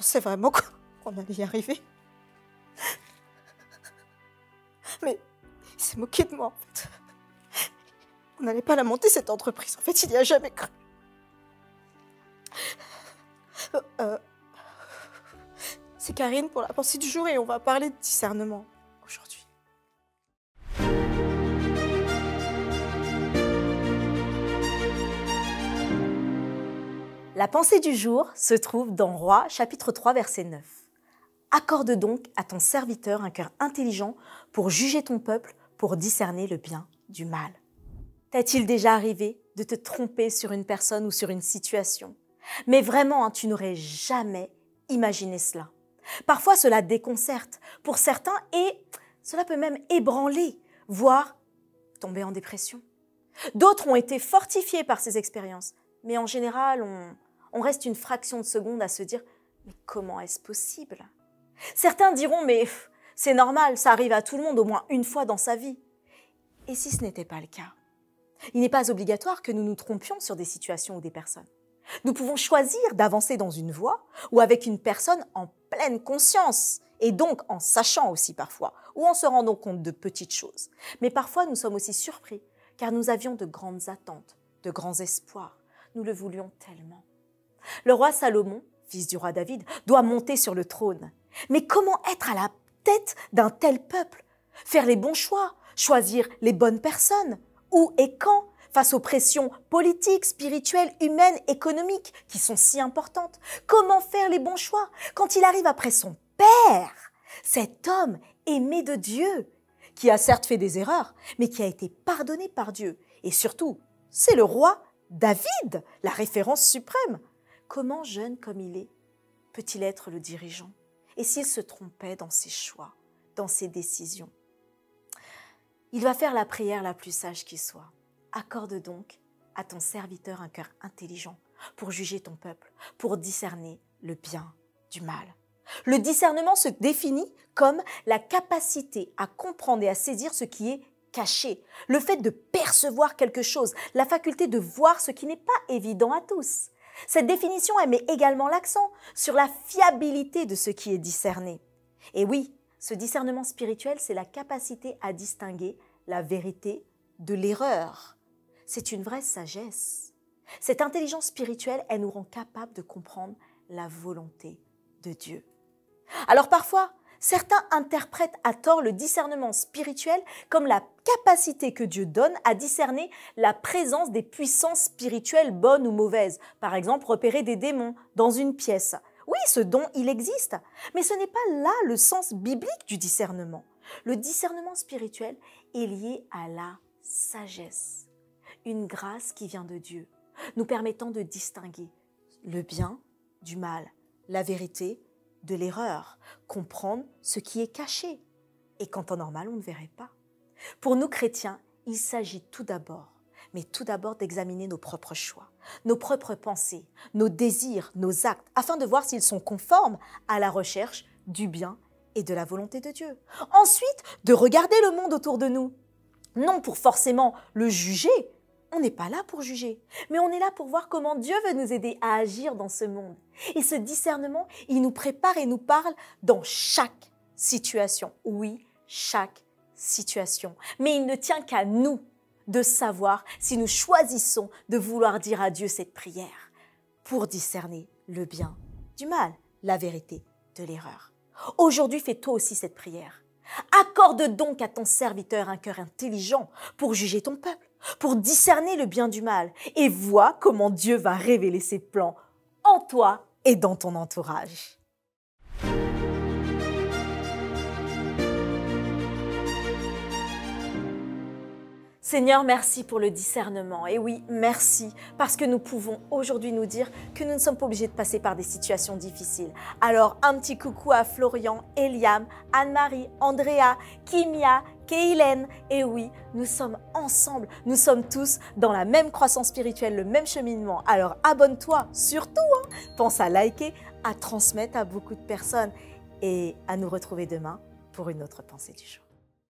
pensais vraiment qu'on allait y arriver. Mais il s'est moqué de moi, en fait. On n'allait pas la monter, cette entreprise. En fait, il n'y a jamais cru. C'est Karine pour la pensée du jour et on va parler de discernement aujourd'hui. La pensée du jour se trouve dans Rois, chapitre 3, verset 9. Accorde donc à ton serviteur un cœur intelligent pour juger ton peuple, pour discerner le bien du mal. T'est-il déjà arrivé de te tromper sur une personne ou sur une situation? Mais vraiment, tu n'aurais jamais imaginé cela. Parfois, cela déconcerte pour certains et cela peut même ébranler, voire tomber en dépression. D'autres ont été fortifiés par ces expériences, mais en général, on reste une fraction de seconde à se dire « mais comment est-ce possible ?» Certains diront « mais c'est normal, ça arrive à tout le monde au moins une fois dans sa vie ». Et si ce n'était pas le cas? Il n'est pas obligatoire que nous nous trompions sur des situations ou des personnes. Nous pouvons choisir d'avancer dans une voie ou avec une personne en pleine conscience et donc en sachant aussi parfois ou en se rendant compte de petites choses. Mais parfois, nous sommes aussi surpris car nous avions de grandes attentes, de grands espoirs. Nous le voulions tellement. Le roi Salomon, fils du roi David, doit monter sur le trône. Mais comment être à la tête d'un tel peuple? Faire les bons choix, choisir les bonnes personnes? Où et quand? Face aux pressions politiques, spirituelles, humaines, économiques qui sont si importantes. Comment faire les bons choix quand il arrive après son père, cet homme aimé de Dieu, qui a certes fait des erreurs, mais qui a été pardonné par Dieu. Et surtout, c'est le roi David, la référence suprême. Comment, jeune comme il est, peut-il être le dirigeant? Et s'il se trompait dans ses choix, dans ses décisions? Il va faire la prière la plus sage qui soit. Accorde donc à ton serviteur un cœur intelligent pour juger ton peuple, pour discerner le bien du mal. Le discernement se définit comme la capacité à comprendre et à saisir ce qui est caché, le fait de percevoir quelque chose, la faculté de voir ce qui n'est pas évident à tous. Cette définition, elle met également l'accent sur la fiabilité de ce qui est discerné. Et oui, ce discernement spirituel, c'est la capacité à distinguer la vérité de l'erreur. C'est une vraie sagesse. Cette intelligence spirituelle, elle nous rend capable de comprendre la volonté de Dieu. Alors parfois, certains interprètent à tort le discernement spirituel comme la capacité que Dieu donne à discerner la présence des puissances spirituelles bonnes ou mauvaises. Par exemple, repérer des démons dans une pièce. Oui, ce don, il existe, mais ce n'est pas là le sens biblique du discernement. Le discernement spirituel est lié à la sagesse, une grâce qui vient de Dieu, nous permettant de distinguer le bien du mal, la vérité de l'erreur, comprendre ce qui est caché et qu'en temps normal, on ne verrait pas. Pour nous chrétiens, il s'agit tout d'abord d'examiner nos propres choix, nos propres pensées, nos désirs, nos actes, afin de voir s'ils sont conformes à la recherche du bien et de la volonté de Dieu. Ensuite, de regarder le monde autour de nous, non pour forcément le juger, on n'est pas là pour juger, mais on est là pour voir comment Dieu veut nous aider à agir dans ce monde. Et ce discernement, il nous prépare et nous parle dans chaque situation. Oui, chaque situation. Mais il ne tient qu'à nous de savoir si nous choisissons de vouloir dire à Dieu cette prière pour discerner le bien du mal, la vérité de l'erreur. Aujourd'hui, fais toi aussi cette prière. Accorde donc à ton serviteur un cœur intelligent pour juger ton peuple, pour discerner le bien du mal et vois comment Dieu va révéler ses plans en toi et dans ton entourage. Seigneur, merci pour le discernement. Et oui, merci parce que nous pouvons aujourd'hui nous dire que nous ne sommes pas obligés de passer par des situations difficiles. Alors, un petit coucou à Florian, Eliam, Anne-Marie, Andrea, Kimia, Keilen. Et oui, nous sommes ensemble, nous sommes tous dans la même croissance spirituelle, le même cheminement. Alors, abonne-toi surtout, pense à liker, à transmettre à beaucoup de personnes et à nous retrouver demain pour une autre pensée du jour.